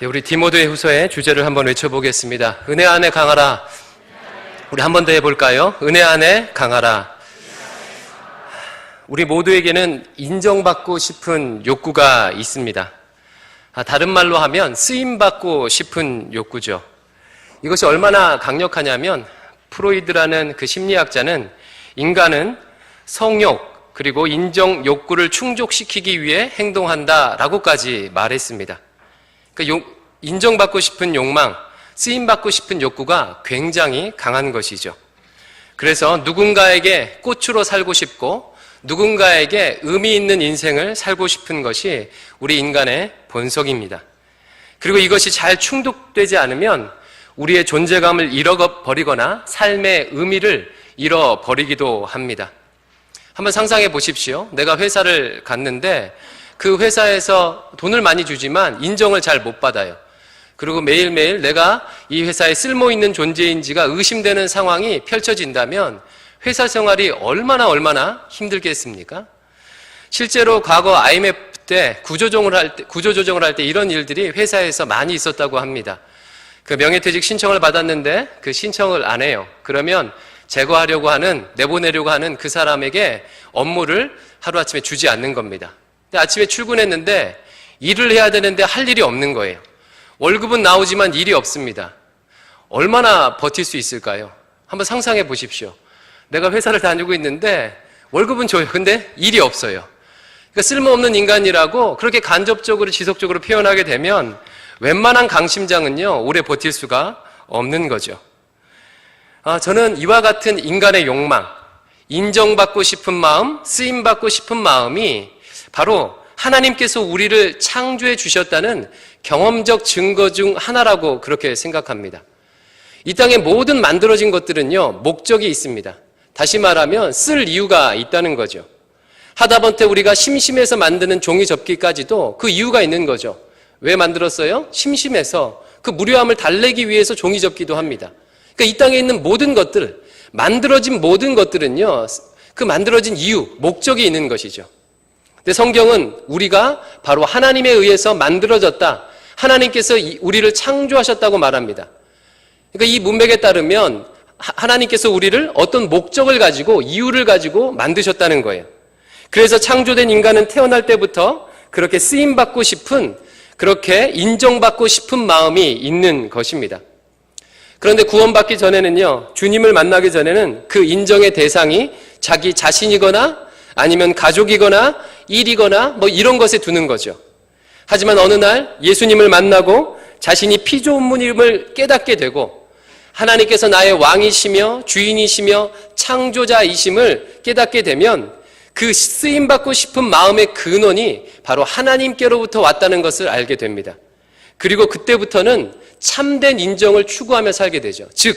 우리 디모데 후서의 주제를 한번 외쳐보겠습니다. 은혜 안에 강하라. 우리 한 번 더 해볼까요? 은혜 안에 강하라. 우리 모두에게는 인정받고 싶은 욕구가 있습니다. 다른 말로 하면 쓰임받고 싶은 욕구죠. 이것이 얼마나 강력하냐면 프로이드라는 그 심리학자는 인간은 성욕 그리고 인정 욕구를 충족시키기 위해 행동한다라고까지 말했습니다. 그러니까 인정받고 싶은 욕망, 쓰임받고 싶은 욕구가 굉장히 강한 것이죠. 그래서 누군가에게 꽃으로 살고 싶고 누군가에게 의미 있는 인생을 살고 싶은 것이 우리 인간의 본성입니다. 그리고 이것이 잘 충족되지 않으면 우리의 존재감을 잃어버리거나 삶의 의미를 잃어버리기도 합니다. 한번 상상해 보십시오. 내가 회사를 갔는데 그 회사에서 돈을 많이 주지만 인정을 잘 못 받아요. 그리고 매일매일 내가 이 회사에 쓸모있는 존재인지가 의심되는 상황이 펼쳐진다면 회사 생활이 얼마나 힘들겠습니까? 실제로 과거 IMF 때 구조조정을 할 때 이런 일들이 회사에서 많이 있었다고 합니다. 그 명예퇴직 신청을 받았는데 그 신청을 안 해요. 그러면 제거하려고 하는, 내보내려고 하는 그 사람에게 업무를 하루아침에 주지 않는 겁니다. 근데 아침에 출근했는데 일을 해야 되는데 할 일이 없는 거예요. 월급은 나오지만 일이 없습니다. 얼마나 버틸 수 있을까요? 한번 상상해 보십시오. 내가 회사를 다니고 있는데 월급은 줘요. 근데 일이 없어요. 그러니까 쓸모없는 인간이라고 그렇게 간접적으로 지속적으로 표현하게 되면 웬만한 강심장은요, 오래 버틸 수가 없는 거죠. 저는 이와 같은 인간의 욕망, 인정받고 싶은 마음, 쓰임받고 싶은 마음이 바로 하나님께서 우리를 창조해 주셨다는 경험적 증거 중 하나라고 그렇게 생각합니다. 이 땅의 모든 만들어진 것들은요, 목적이 있습니다. 다시 말하면 쓸 이유가 있다는 거죠. 하다못해 우리가 심심해서 만드는 종이 접기까지도 그 이유가 있는 거죠. 왜 만들었어요? 심심해서 그 무료함을 달래기 위해서 종이 접기도 합니다. 그러니까 이 땅에 있는 모든 것들, 만들어진 모든 것들은요, 그 만들어진 이유, 목적이 있는 것이죠. 근데 성경은 우리가 바로 하나님에 의해서 만들어졌다. 하나님께서 우리를 창조하셨다고 말합니다. 그러니까 이 문맥에 따르면 하나님께서 우리를 어떤 목적을 가지고 이유를 가지고 만드셨다는 거예요. 그래서 창조된 인간은 태어날 때부터 그렇게 쓰임받고 싶은, 그렇게 인정받고 싶은 마음이 있는 것입니다. 그런데 구원받기 전에는요, 주님을 만나기 전에는 그 인정의 대상이 자기 자신이거나 아니면 가족이거나 일이거나 뭐 이런 것에 두는 거죠. 하지만 어느 날 예수님을 만나고 자신이 피조물임을 깨닫게 되고 하나님께서 나의 왕이시며 주인이시며 창조자이심을 깨닫게 되면 그 쓰임받고 싶은 마음의 근원이 바로 하나님께로부터 왔다는 것을 알게 됩니다. 그리고 그때부터는 참된 인정을 추구하며 살게 되죠. 즉,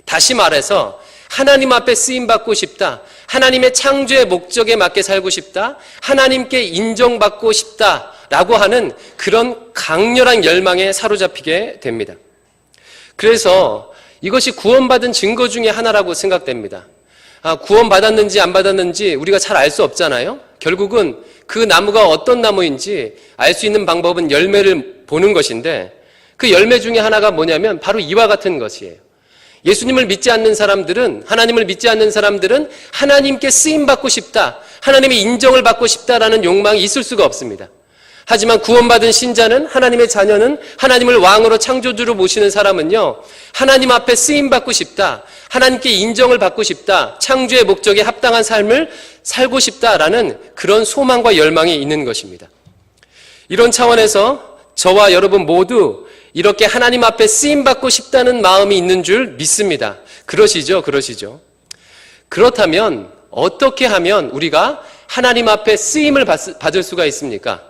다시 말해서 하나님 앞에 쓰임받고 싶다. 하나님의 창조의 목적에 맞게 살고 싶다. 하나님께 인정받고 싶다라고 하는 그런 강렬한 열망에 사로잡히게 됩니다. 그래서 이것이 구원받은 증거 중에 하나라고 생각됩니다. 구원받았는지 안 받았는지 우리가 잘 알 수 없잖아요. 결국은 그 나무가 어떤 나무인지 알 수 있는 방법은 열매를 보는 것인데 그 열매 중에 하나가 뭐냐면 바로 이와 같은 것이에요. 예수님을 믿지 않는 사람들은, 하나님을 믿지 않는 사람들은 하나님께 쓰임받고 싶다, 하나님의 인정을 받고 싶다라는 욕망이 있을 수가 없습니다. 하지만 구원받은 신자는, 하나님의 자녀는, 하나님을 왕으로 창조주로 모시는 사람은요, 하나님 앞에 쓰임받고 싶다, 하나님께 인정을 받고 싶다, 창조의 목적에 합당한 삶을 살고 싶다라는 그런 소망과 열망이 있는 것입니다. 이런 차원에서 저와 여러분 모두 이렇게 하나님 앞에 쓰임받고 싶다는 마음이 있는 줄 믿습니다. 그러시죠? 그렇다면 어떻게 하면 우리가 하나님 앞에 쓰임을 받을 수가 있습니까?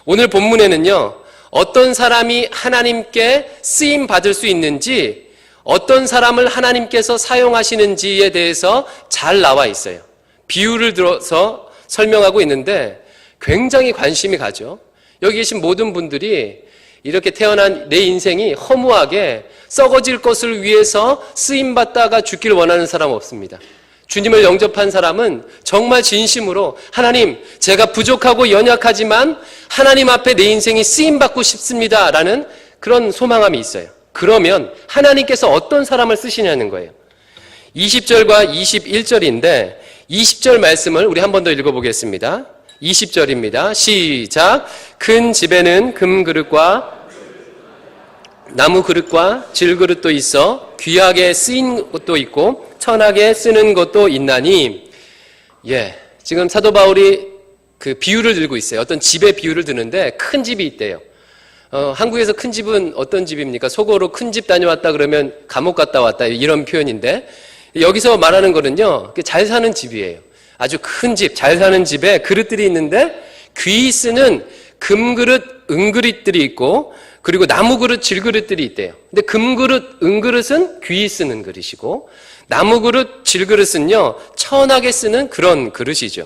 오늘 본문에는요, 어떤 사람이 하나님께 쓰임 받을 수 있는지, 어떤 사람을 하나님께서 사용하시는지에 대해서 잘 나와 있어요. 비유를 들어서 설명하고 있는데 굉장히 관심이 가죠. 여기 계신 모든 분들이 이렇게 태어난 내 인생이 허무하게 썩어질 것을 위해서 쓰임받다가 죽길 원하는 사람 없습니다. 주님을 영접한 사람은 정말 진심으로 하나님, 제가 부족하고 연약하지만 하나님 앞에 내 인생이 쓰임받고 싶습니다라는 그런 소망함이 있어요. 그러면 하나님께서 어떤 사람을 쓰시냐는 거예요. 20절과 21절인데 20절 말씀을 우리 한 번 더 읽어보겠습니다. 20절입니다. 시작. 큰 집에는 금그릇과 나무 그릇과 질그릇도 있어 귀하게 쓰인 것도 있고 천하게 쓰는 것도 있나니. 지금 사도 바울이 그 비유를 들고 있어요. 어떤 집의 비유를 드는데 큰 집이 있대요. 한국에서 큰 집은 어떤 집입니까? 속어로 큰 집 다녀왔다 그러면 감옥 갔다 왔다 이런 표현인데, 여기서 말하는 거는요, 잘 사는 집이에요. 아주 큰 집, 잘 사는 집에 그릇들이 있는데 귀 쓰는 금그릇, 은그릇들이 있고, 그리고 나무그릇, 질그릇들이 있대요. 근데 금그릇, 은그릇은 귀 쓰는 그릇이고, 나무그릇, 질그릇은요 천하게 쓰는 그런 그릇이죠.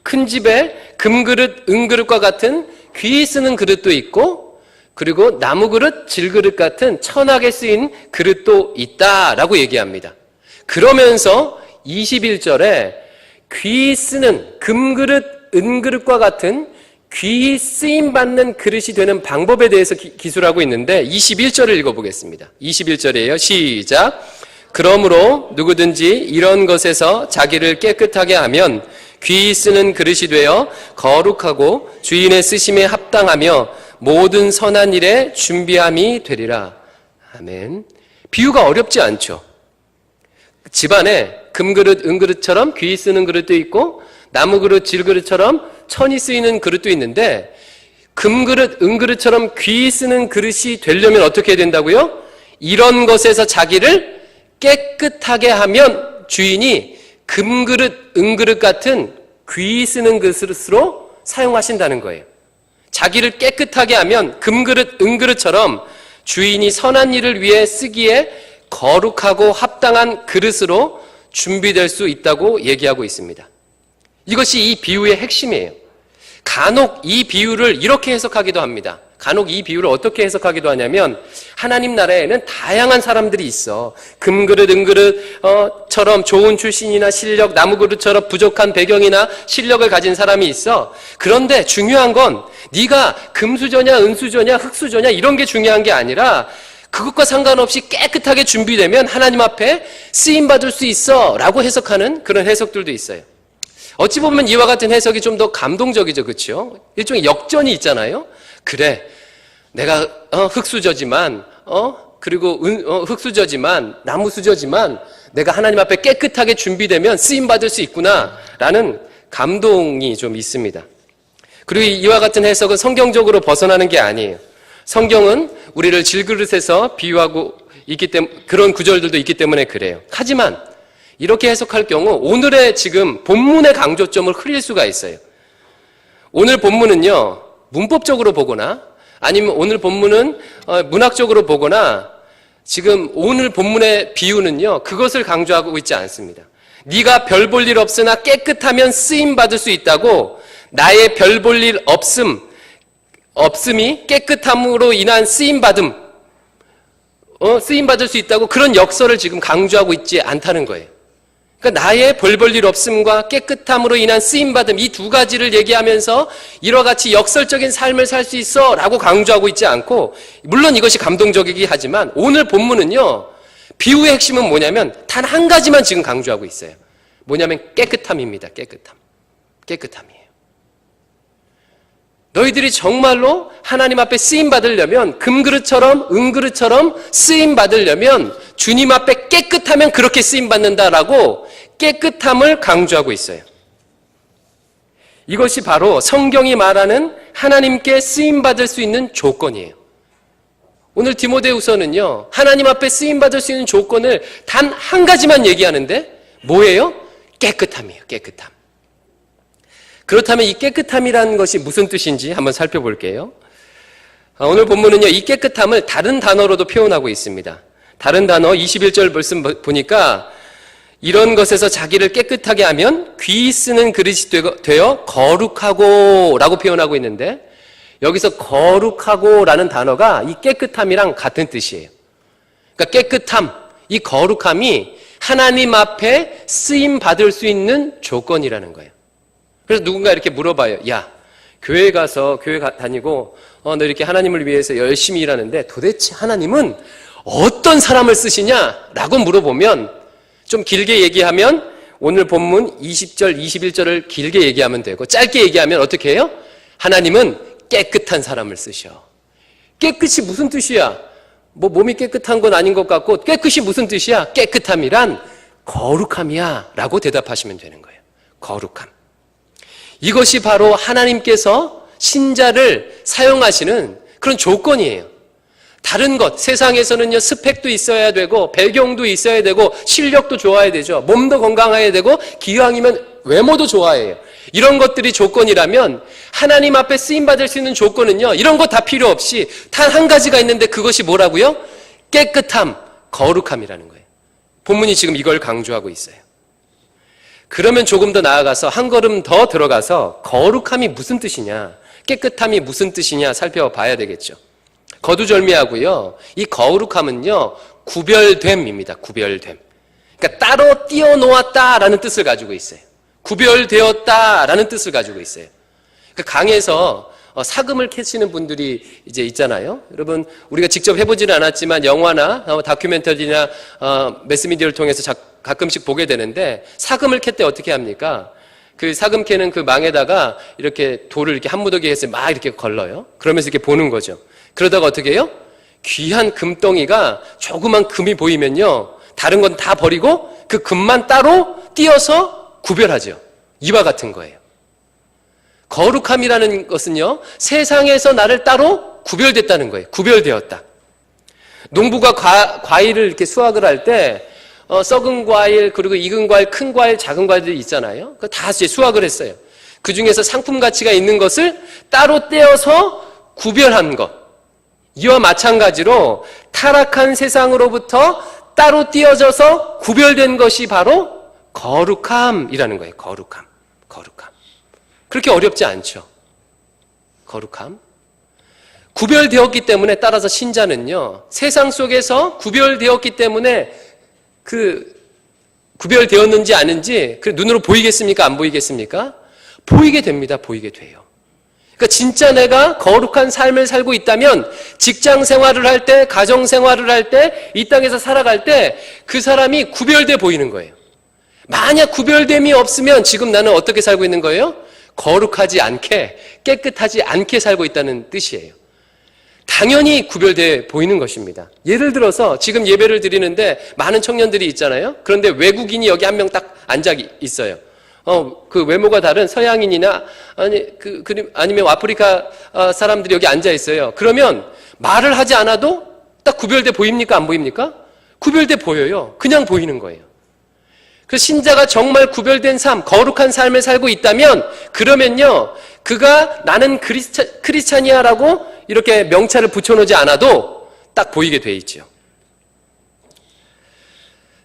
큰 집에 금그릇, 은그릇과 같은 귀 쓰는 그릇도 있고, 그리고 나무그릇, 질그릇 같은 천하게 쓰인 그릇도 있다라고 얘기합니다. 그러면서 21절에 귀 쓰는 금그릇, 은그릇과 같은 귀 쓰임받는 그릇이 되는 방법에 대해서 기술하고 있는데 21절을 읽어보겠습니다. 21절이에요. 시작. 그러므로 누구든지 이런 것에서 자기를 깨끗하게 하면 귀 쓰는 그릇이 되어 거룩하고 주인의 쓰심에 합당하며 모든 선한 일에 준비함이 되리라. 아멘. 비유가 어렵지 않죠. 집안에 금그릇, 은그릇처럼 귀 쓰는 그릇도 있고 나무그릇, 질그릇처럼 천이 쓰이는 그릇도 있는데, 금그릇, 은그릇처럼 귀 쓰는 그릇이 되려면 어떻게 해야 된다고요? 이런 것에서 자기를 깨끗하게 하면 주인이 금그릇, 은그릇 같은 귀 쓰는 그릇으로 사용하신다는 거예요. 자기를 깨끗하게 하면 금그릇, 은그릇처럼 주인이 선한 일을 위해 쓰기에 거룩하고 합당한 그릇으로 준비될 수 있다고 얘기하고 있습니다. 이것이 이 비유의 핵심이에요. 간혹 이 비유를 이렇게 해석하기도 합니다. 간혹 이 비유를 어떻게 해석하기도 하냐면, 하나님 나라에는 다양한 사람들이 있어. 금그릇, 은그릇처럼 좋은 출신이나 실력, 나무그릇처럼 부족한 배경이나 실력을 가진 사람이 있어. 그런데 중요한 건 네가 금수저냐, 은수저냐, 흙수저냐 이런 게 중요한 게 아니라, 그것과 상관없이 깨끗하게 준비되면 하나님 앞에 쓰임받을 수 있어 라고 해석하는 그런 해석들도 있어요. 어찌 보면 이와 같은 해석이 좀 더 감동적이죠. 그렇죠? 일종의 역전이 있잖아요. 그래, 내가 흙수저지만 그리고 흙수저지만 나무수저지만 내가 하나님 앞에 깨끗하게 준비되면 쓰임받을 수 있구나 라는 감동이 좀 있습니다. 그리고 이와 같은 해석은 성경적으로 벗어나는 게 아니에요. 성경은 우리를 질그릇에서 비유하고 있기 때문에, 그런 구절들도 있기 때문에 그래요. 하지만 이렇게 해석할 경우 오늘의 지금 본문의 강조점을 흐릴 수가 있어요. 오늘 본문은요, 문법적으로 보거나 아니면 오늘 본문은 문학적으로 보거나, 지금 오늘 본문의 비유는요 그것을 강조하고 있지 않습니다. 네가 별 볼 일 없으나 깨끗하면 쓰임받을 수 있다고, 나의 별 볼 일 없음이 깨끗함으로 인한 쓰임받음, 쓰임받을 수 있다고, 그런 역설을 지금 강조하고 있지 않다는 거예요. 그러니까 나의 별 볼 일 없음과 깨끗함으로 인한 쓰임받음, 이 두 가지를 얘기하면서 이와 같이 역설적인 삶을 살 수 있어 라고 강조하고 있지 않고, 물론 이것이 감동적이긴 하지만 오늘 본문은요 비유의 핵심은 뭐냐면 단 한 가지만 지금 강조하고 있어요. 뭐냐면 깨끗함입니다. 깨끗함이에요. 너희들이 정말로 하나님 앞에 쓰임받으려면, 금그릇처럼 은그릇처럼 쓰임받으려면 주님 앞에 깨끗하면 그렇게 쓰임받는다라고 깨끗함을 강조하고 있어요. 이것이 바로 성경이 말하는 하나님께 쓰임받을 수 있는 조건이에요. 오늘 디모데후서는요 하나님 앞에 쓰임받을 수 있는 조건을 단 한 가지만 얘기하는데 뭐예요? 깨끗함이에요. 깨끗함. 그렇다면 이 깨끗함이라는 것이 무슨 뜻인지 한번 살펴볼게요. 오늘 본문은요 이 깨끗함을 다른 단어로도 표현하고 있습니다. 다른 단어 21절 말씀 보니까, 이런 것에서 자기를 깨끗하게 하면 귀 쓰는 그릇이 되어 거룩하고 라고 표현하고 있는데, 여기서 거룩하고 라는 단어가 이 깨끗함이랑 같은 뜻이에요. 그러니까 깨끗함, 이 거룩함이 하나님 앞에 쓰임 받을 수 있는 조건이라는 거예요. 그래서 누군가 이렇게 물어봐요. 야, 교회 다니고 너 이렇게 하나님을 위해서 열심히 일하는데 도대체 하나님은 어떤 사람을 쓰시냐라고 물어보면 좀 길게 얘기하면 오늘 본문 20절, 21절을 길게 얘기하면 되고 짧게 얘기하면 어떻게 해요? 하나님은 깨끗한 사람을 쓰셔. 깨끗이 무슨 뜻이야? 뭐 몸이 깨끗한 건 아닌 것 같고 깨끗이 무슨 뜻이야? 깨끗함이란 거룩함이야 라고 대답하시면 되는 거예요. 거룩함. 이것이 바로 하나님께서 신자를 사용하시는 그런 조건이에요. 다른 것, 세상에서는요, 스펙도 있어야 되고, 배경도 있어야 되고, 실력도 좋아야 되죠. 몸도 건강해야 되고, 기왕이면 외모도 좋아해요. 이런 것들이 조건이라면, 하나님 앞에 쓰임받을 수 있는 조건은요, 이런 거 다 필요 없이, 단 한 가지가 있는데 그것이 뭐라고요? 깨끗함, 거룩함이라는 거예요. 본문이 지금 이걸 강조하고 있어요. 그러면 조금 더 나아가서, 한 걸음 더 들어가서, 거룩함이 무슨 뜻이냐, 깨끗함이 무슨 뜻이냐 살펴봐야 되겠죠. 거두절미하고요. 이 거룩함은요. 구별됨입니다. 구별됨. 그러니까 따로 띄어놓았다라는 뜻을 가지고 있어요. 구별되었다라는 뜻을 가지고 있어요. 그러니까 강에서 사금을 캐치는 분들이 이제 있잖아요. 여러분 우리가 직접 해보지는 않았지만 영화나 다큐멘터리나 매스미디어를 통해서 가끔씩 보게 되는데 사금을 캘 때 어떻게 합니까? 그 사금 캐는 그 망에다가 이렇게 돌을 이렇게 한 무더기 해서 막 이렇게 걸러요. 그러면서 이렇게 보는 거죠. 그러다가 어떻게 해요? 귀한 금덩이가 조그만 금이 보이면요. 다른 건 다 버리고 그 금만 따로 띄어서 구별하죠. 이와 같은 거예요. 거룩함이라는 것은요. 세상에서 나를 따로 구별됐다는 거예요. 구별되었다. 농부가 과일을 이렇게 수확을 할 때 썩은 과일 그리고 익은 과일, 큰 과일, 작은 과일들이 있잖아요. 그거 다 이제 수확을 했어요. 그 중에서 상품 가치가 있는 것을 따로 떼어서 구별한 것. 이와 마찬가지로 타락한 세상으로부터 따로 띄어져서 구별된 것이 바로 거룩함이라는 거예요. 거룩함. 거룩함. 그렇게 어렵지 않죠. 거룩함. 구별되었기 때문에 따라서 신자는요. 세상 속에서 구별되었기 때문에 구별되었는지 아닌지 눈으로 보이겠습니까? 안 보이겠습니까? 보이게 됩니다. 보이게 돼요. 그러니까 진짜 내가 거룩한 삶을 살고 있다면 직장 생활을 할 때, 가정 생활을 할 때, 이 땅에서 살아갈 때 그 사람이 구별돼 보이는 거예요. 만약 구별됨이 없으면 지금 나는 어떻게 살고 있는 거예요? 거룩하지 않게, 깨끗하지 않게 살고 있다는 뜻이에요. 당연히 구별돼 보이는 것입니다. 예를 들어서 지금 예배를 드리는데 많은 청년들이 있잖아요. 그런데 외국인이 여기 한 명 딱 앉아 있어요. 그 외모가 다른 서양인이나 아니면 아프리카 사람들이 여기 앉아 있어요. 그러면 말을 하지 않아도 딱 구별돼 보입니까? 안 보입니까? 구별돼 보여요. 그냥 보이는 거예요. 그래서 신자가 정말 구별된 삶, 거룩한 삶을 살고 있다면 그러면요. 그가 나는 크리스찬이야라고 이렇게 명찰을 붙여놓지 않아도 딱 보이게 돼 있죠.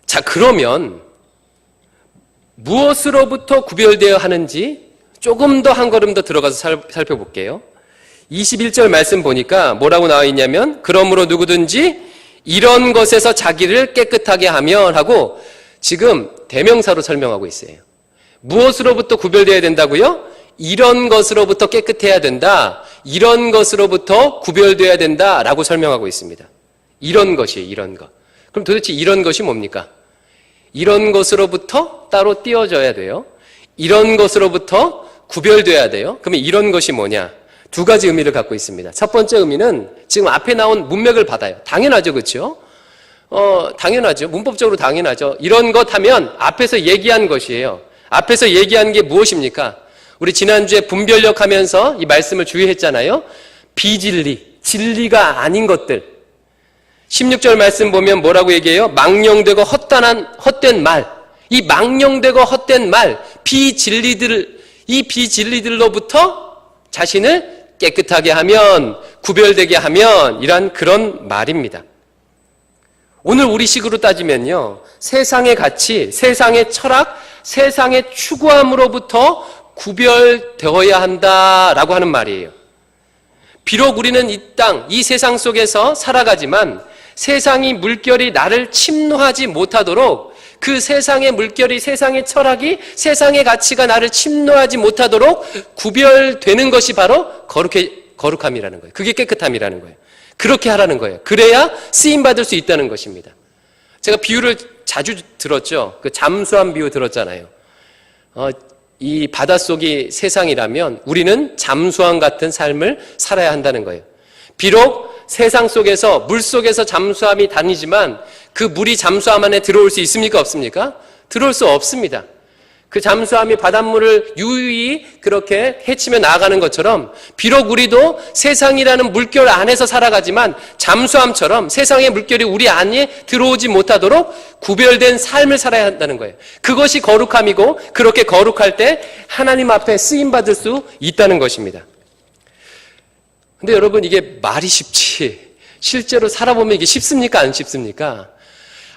자, 그러면 무엇으로부터 구별되어야 하는지 조금 더 한 걸음 더 들어가서 살펴볼게요. 21절 말씀 보니까 뭐라고 나와 있냐면 그러므로 누구든지 이런 것에서 자기를 깨끗하게 하면 하고 지금 대명사로 설명하고 있어요. 무엇으로부터 구별되어야 된다고요? 이런 것으로부터 깨끗해야 된다. 이런 것으로부터 구별되어야 된다라고 설명하고 있습니다. 이런 것이에요. 이런 것. 그럼 도대체 이런 것이 뭡니까? 이런 것으로부터 따로 띄어져야 돼요. 이런 것으로부터 구별돼야 돼요. 그러면 이런 것이 뭐냐? 두 가지 의미를 갖고 있습니다. 첫 번째 의미는 지금 앞에 나온 문맥을 받아요. 당연하죠. 그렇죠? 당연하죠. 문법적으로 당연하죠. 이런 것 하면 앞에서 얘기한 것이에요. 앞에서 얘기한 게 무엇입니까? 우리 지난주에 분별력 하면서 이 말씀을 주의했잖아요. 비진리, 진리가 아닌 것들. 16절 말씀 보면 뭐라고 얘기해요? 망령되고 헛된 말. 이 망령되고 헛된 말, 이 비진리들로부터 자신을 깨끗하게 하면, 구별되게 하면 이란 그런 말입니다. 오늘 우리 식으로 따지면요. 세상의 가치, 세상의 철학, 세상의 추구함으로부터 구별되어야 한다라고 하는 말이에요. 비록 우리는 이 땅, 이 세상 속에서 살아가지만 세상이 물결이 나를 침노하지 못하도록 그 세상의 물결이, 세상의 철학이, 세상의 가치가 나를 침노하지 못하도록 구별되는 것이 바로 거룩함이라는 거예요. 그게 깨끗함이라는 거예요. 그렇게 하라는 거예요. 그래야 쓰임받을 수 있다는 것입니다. 제가 비유를 자주 들었죠. 그 잠수함 비유 들었잖아요. 이 바닷속이 세상이라면 우리는 잠수함 같은 삶을 살아야 한다는 거예요. 비록 세상 속에서, 물 속에서 잠수함이 다니지만 그 물이 잠수함 안에 들어올 수 있습니까? 없습니까? 들어올 수 없습니다. 그 잠수함이 바닷물을 유유히 그렇게 헤치며 나아가는 것처럼 비록 우리도 세상이라는 물결 안에서 살아가지만 잠수함처럼 세상의 물결이 우리 안에 들어오지 못하도록 구별된 삶을 살아야 한다는 거예요. 그것이 거룩함이고 그렇게 거룩할 때 하나님 앞에 쓰임받을 수 있다는 것입니다. 근데 여러분, 이게 말이 쉽지 실제로 살아보면 이게 쉽습니까? 안 쉽습니까?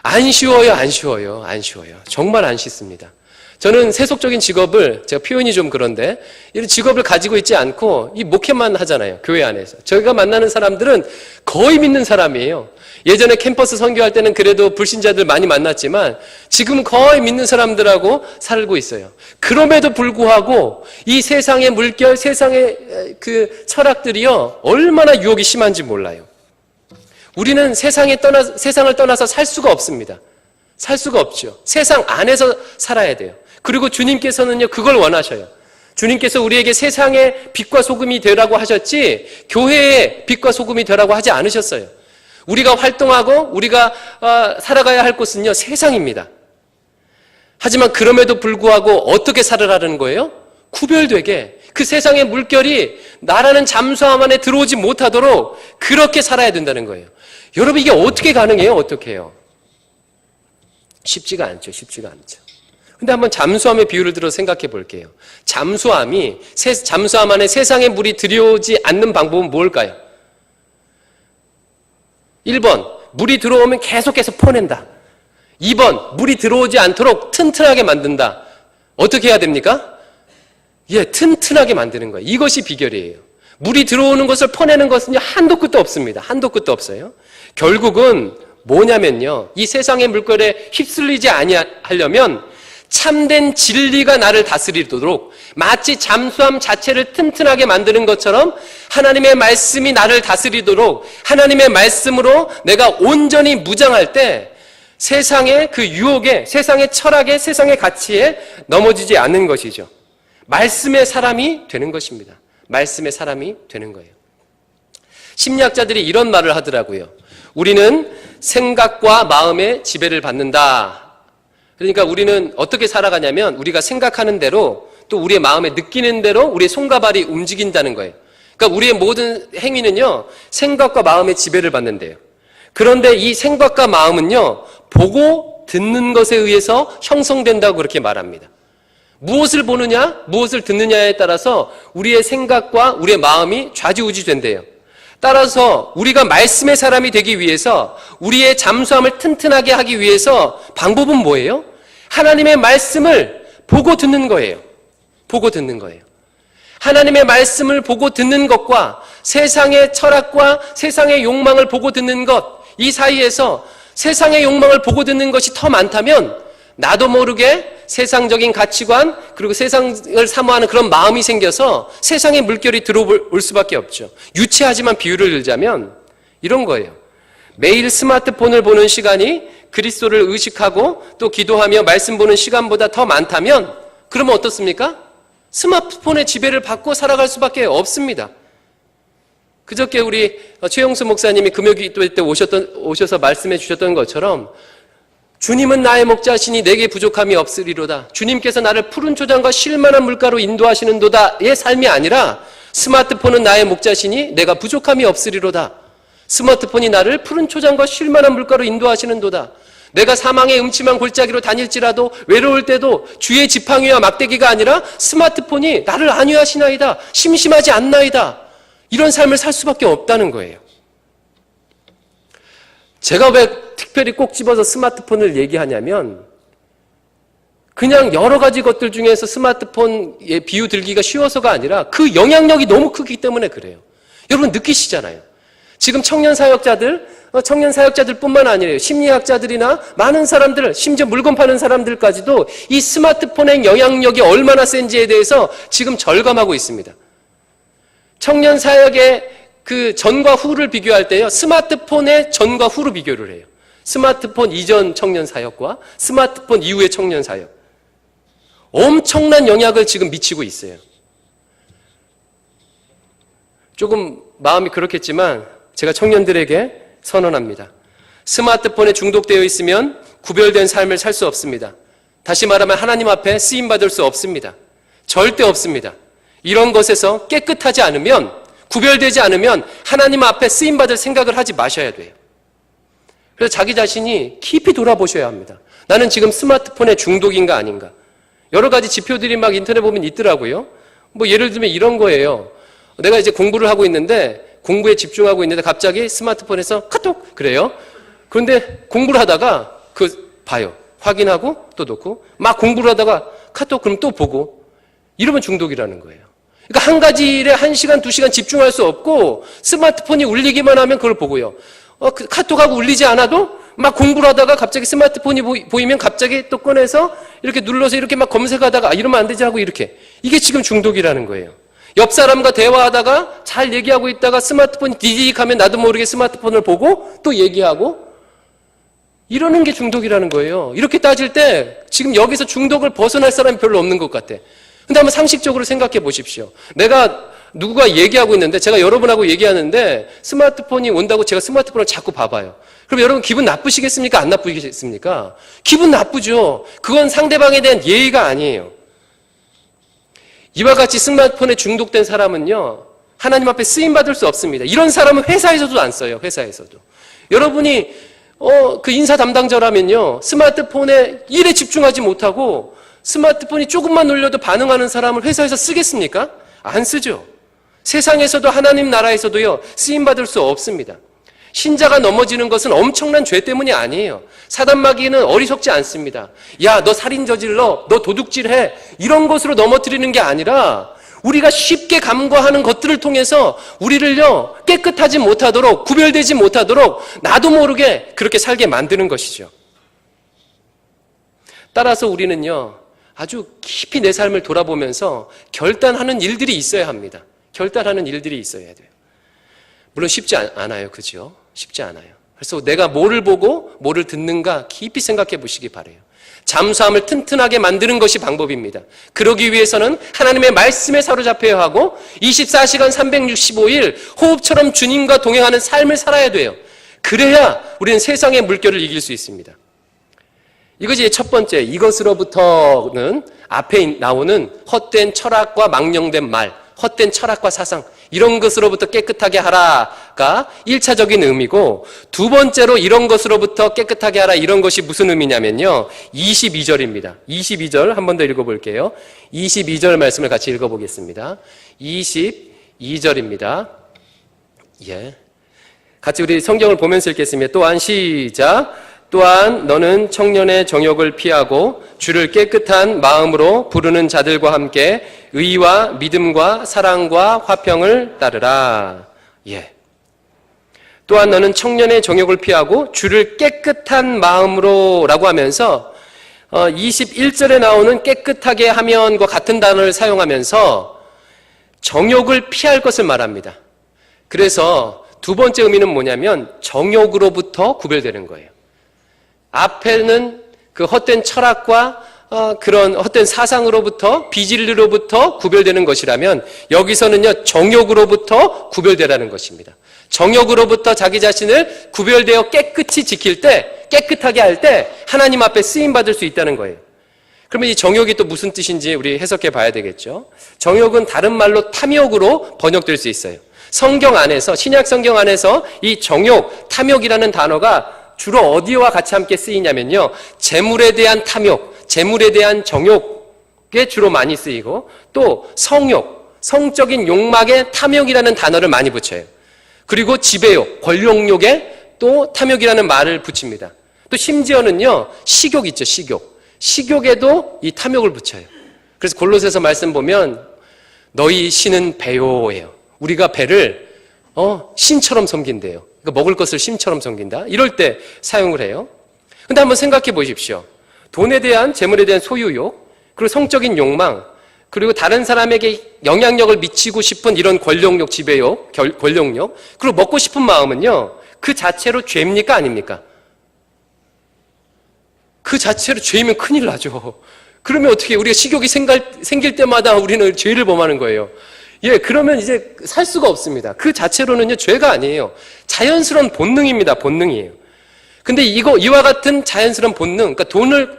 안 쉬워요. 안 쉬워요. 안 쉬워요. 정말 안 쉽습니다. 저는 세속적인 직업을, 제가 표현이 좀 그런데 이런 직업을 가지고 있지 않고 이 목회만 하잖아요. 교회 안에서. 저희가 만나는 사람들은 거의 믿는 사람이에요. 예전에 캠퍼스 선교할 때는 그래도 불신자들 많이 만났지만 지금 거의 믿는 사람들하고 살고 있어요. 그럼에도 불구하고 이 세상의 물결, 세상의 그 철학들이요, 얼마나 유혹이 심한지 몰라요. 우리는 세상을 떠나서 살 수가 없습니다. 살 수가 없죠. 세상 안에서 살아야 돼요. 그리고 주님께서는요, 그걸 원하셔요. 주님께서 우리에게 세상의 빛과 소금이 되라고 하셨지 교회의 빛과 소금이 되라고 하지 않으셨어요. 우리가 활동하고 우리가 살아가야 할 곳은요, 세상입니다. 하지만 그럼에도 불구하고 어떻게 살아라는 거예요? 구별되게, 그 세상의 물결이 나라는 잠수함 안에 들어오지 못하도록 그렇게 살아야 된다는 거예요. 여러분, 이게 어떻게 가능해요? 어떻게 해요? 쉽지가 않죠. 쉽지가 않죠. 근데 한번 잠수함의 비유를 들어 생각해 볼게요. 잠수함 안에 세상의 물이 들여오지 않는 방법은 뭘까요? 1번, 물이 들어오면 계속해서 퍼낸다. 2번, 물이 들어오지 않도록 튼튼하게 만든다. 어떻게 해야 됩니까? 튼튼하게 만드는 거예요. 이것이 비결이에요. 물이 들어오는 것을 퍼내는 것은 한도 끝도 없습니다. 한도 끝도 없어요. 결국은 뭐냐면요, 이 세상의 물결에 휩쓸리지 아니하려면 참된 진리가 나를 다스리도록, 마치 잠수함 자체를 튼튼하게 만드는 것처럼 하나님의 말씀이 나를 다스리도록 하나님의 말씀으로 내가 온전히 무장할 때 세상의 그 유혹에, 세상의 철학에, 세상의 가치에 넘어지지 않는 것이죠. 말씀의 사람이 되는 것입니다. 말씀의 사람이 되는 거예요. 심리학자들이 이런 말을 하더라고요. 우리는 생각과 마음의 지배를 받는다. 그러니까 우리는 어떻게 살아가냐면 우리가 생각하는 대로, 또 우리의 마음에 느끼는 대로 우리의 손과 발이 움직인다는 거예요. 그러니까 우리의 모든 행위는요, 생각과 마음의 지배를 받는데요. 그런데 이 생각과 마음은요, 보고 듣는 것에 의해서 형성된다고 그렇게 말합니다. 무엇을 보느냐, 무엇을 듣느냐에 따라서 우리의 생각과 우리의 마음이 좌지우지 된대요. 따라서 우리가 말씀의 사람이 되기 위해서, 우리의 잠수함을 튼튼하게 하기 위해서 방법은 뭐예요? 하나님의 말씀을 보고 듣는 거예요. 보고 듣는 거예요. 하나님의 말씀을 보고 듣는 것과 세상의 철학과 세상의 욕망을 보고 듣는 것, 이 사이에서 세상의 욕망을 보고 듣는 것이 더 많다면 나도 모르게 세상적인 가치관, 그리고 세상을 사모하는 그런 마음이 생겨서 세상의 물결이 들어올 수밖에 없죠. 유치하지만 비유를 들자면 이런 거예요. 매일 스마트폰을 보는 시간이 그리스도를 의식하고 또 기도하며 말씀 보는 시간보다 더 많다면 그러면 어떻습니까? 스마트폰의 지배를 받고 살아갈 수밖에 없습니다. 그저께 우리 최영수 목사님이 금요기도 때 오셔서 말씀해 주셨던 것처럼 주님은 나의 목자시니 내게 부족함이 없으리로다. 주님께서 나를 푸른 초장과 쉴만한 물가로 인도하시는도다의 삶이 아니라 스마트폰은 나의 목자시니 내가 부족함이 없으리로다. 스마트폰이 나를 푸른 초장과 쉴만한 물가로 인도하시는도다. 내가 사망의 음침한 골짜기로 다닐지라도 외로울 때도 주의 지팡이와 막대기가 아니라 스마트폰이 나를 안위하시나이다. 심심하지 않나이다. 이런 삶을 살 수밖에 없다는 거예요. 제가 왜 특별히 꼭 집어서 스마트폰을 얘기하냐면 그냥 여러 가지 것들 중에서 스마트폰에 비유 들기가 쉬워서가 아니라 그 영향력이 너무 크기 때문에 그래요. 여러분 느끼시잖아요. 지금 청년 사역자들 청년 사역자들뿐만 아니에요. 심리학자들이나 많은 사람들, 심지어 물건 파는 사람들까지도 이 스마트폰의 영향력이 얼마나 센지에 대해서 지금 절감하고 있습니다. 청년 사역의 그 전과 후를 비교할 때요, 스마트폰의 전과 후로 비교를 해요. 스마트폰 이전 청년 사역과 스마트폰 이후의 청년 사역. 엄청난 영향을 지금 미치고 있어요. 조금 마음이 그렇겠지만 제가 청년들에게 선언합니다. 스마트폰에 중독되어 있으면 구별된 삶을 살 수 없습니다. 다시 말하면 하나님 앞에 쓰임받을 수 없습니다. 절대 없습니다. 이런 것에서 깨끗하지 않으면, 구별되지 않으면 하나님 앞에 쓰임받을 생각을 하지 마셔야 돼요. 그래서 자기 자신이 깊이 돌아보셔야 합니다. 나는 지금 스마트폰에 중독인가 아닌가. 여러 가지 지표들이 막 인터넷 보면 있더라고요. 뭐 예를 들면 이런 거예요. 내가 이제 공부를 하고 있는데, 공부에 집중하고 있는데 갑자기 스마트폰에서 카톡 그래요. 그런데 공부를 하다가 봐요. 확인하고 또 놓고 막 공부를 하다가 카톡 그럼 또 보고 이러면 중독이라는 거예요. 그러니까 한 가지 일에 1시간, 2시간 집중할 수 없고 스마트폰이 울리기만 하면 그걸 보고요. 카톡하고 울리지 않아도 막 공부를 하다가 갑자기 스마트폰이 보이면 갑자기 또 꺼내서 이렇게 눌러서 이렇게 막 검색하다가 이러면 안 되지 하고 이렇게. 이게 지금 중독이라는 거예요. 옆 사람과 대화하다가 잘 얘기하고 있다가 스마트폰이 디디익하면 나도 모르게 스마트폰을 보고 또 얘기하고 이러는 게 중독이라는 거예요. 이렇게 따질 때 지금 여기서 중독을 벗어날 사람이 별로 없는 것 같아. 근데 한번 상식적으로 생각해 보십시오. 내가 누구가 얘기하고 있는데 제가 여러분하고 얘기하는데 스마트폰이 온다고 제가 스마트폰을 자꾸 봐봐요. 그럼 여러분 기분 나쁘시겠습니까? 안 나쁘시겠습니까? 기분 나쁘죠. 그건 상대방에 대한 예의가 아니에요. 이와 같이 스마트폰에 중독된 사람은요, 하나님 앞에 쓰임받을 수 없습니다. 이런 사람은 회사에서도 안 써요, 회사에서도. 여러분이, 그 인사 담당자라면요, 스마트폰에 일에 집중하지 못하고 스마트폰이 조금만 눌려도 반응하는 사람을 회사에서 쓰겠습니까? 안 쓰죠. 세상에서도 하나님 나라에서도요, 쓰임받을 수 없습니다. 신자가 넘어지는 것은 엄청난 죄 때문이 아니에요. 사단마귀는 어리석지 않습니다. 야, 너 살인 저질러, 너 도둑질해, 이런 것으로 넘어뜨리는 게 아니라 우리가 쉽게 간과하는 것들을 통해서 우리를요, 깨끗하지 못하도록, 구별되지 못하도록 나도 모르게 그렇게 살게 만드는 것이죠. 따라서 우리는요, 아주 깊이 내 삶을 돌아보면서 결단하는 일들이 있어야 합니다. 결단하는 일들이 있어야 돼요. 물론 쉽지 않아요. 그죠? 쉽지 않아요. 그래서 내가 뭐를 보고 뭐를 듣는가 깊이 생각해 보시기 바라요. 잠수함을 튼튼하게 만드는 것이 방법입니다. 그러기 위해서는 하나님의 말씀에 사로잡혀야 하고 24시간 365일 호흡처럼 주님과 동행하는 삶을 살아야 돼요. 그래야 우리는 세상의 물결을 이길 수 있습니다. 이것이 첫 번째, 이것으로부터는 앞에 나오는 헛된 철학과 망령된 말, 헛된 철학과 사상, 이런 것으로부터 깨끗하게 하라가 1차적인 의미고, 두 번째로 이런 것으로부터 깨끗하게 하라, 이런 것이 무슨 의미냐면요, 22절입니다. 22절 한 번 더 읽어볼게요. 22절 말씀을 같이 읽어보겠습니다. 22절입니다. 예, 같이 우리 성경을 보면서 읽겠습니다. 또한 시작. 또한 너는 청년의 정욕을 피하고 주를 깨끗한 마음으로 부르는 자들과 함께 의와 믿음과 사랑과 화평을 따르라. 예. 또한 너는 청년의 정욕을 피하고 주를 깨끗한 마음으로 라고 하면서 21절에 나오는 깨끗하게 하면과 같은 단어를 사용하면서 정욕을 피할 것을 말합니다. 그래서 두 번째 의미는 뭐냐면 정욕으로부터 구별되는 거예요. 앞에는 그 헛된 철학과 그런 헛된 사상으로부터, 비진리로부터 구별되는 것이라면 여기서는요, 정욕으로부터 구별되라는 것입니다. 정욕으로부터 자기 자신을 구별되어 깨끗이 지킬 때, 깨끗하게 할 때 하나님 앞에 쓰임받을 수 있다는 거예요. 그러면 이 정욕이 또 무슨 뜻인지 우리 해석해 봐야 되겠죠. 정욕은 다른 말로 탐욕으로 번역될 수 있어요. 성경 안에서, 신약 성경 안에서 이 정욕, 탐욕이라는 단어가 주로 어디와 같이 함께 쓰이냐면요, 재물에 대한 탐욕, 재물에 대한 정욕에 주로 많이 쓰이고, 또 성욕, 성적인 욕망의 탐욕이라는 단어를 많이 붙여요. 그리고 지배욕, 권력욕에 또 탐욕이라는 말을 붙입니다. 또 심지어는요, 식욕 있죠, 식욕. 식욕에도 이 탐욕을 붙여요. 그래서 골로새서 말씀 보면 너희 신은 배요예요. 우리가 배를 신처럼 섬긴대요. 그러니까 먹을 것을 심처럼 섬긴다. 이럴 때 사용을 해요. 근데 한번 생각해 보십시오. 돈에 대한, 재물에 대한 소유욕, 그리고 성적인 욕망, 그리고 다른 사람에게 영향력을 미치고 싶은 이런 권력욕, 지배욕, 권력욕, 그리고 먹고 싶은 마음은요, 그 자체로 죄입니까? 아닙니까? 그 자체로 죄이면 큰일 나죠. 그러면 어떻게 우리가 식욕이 생길 때마다 우리는 죄를 범하는 거예요. 예, 그러면 이제 살 수가 없습니다. 그 자체로는요, 죄가 아니에요. 자연스러운 본능입니다. 본능이에요. 근데 이와 같은 자연스러운 본능, 그러니까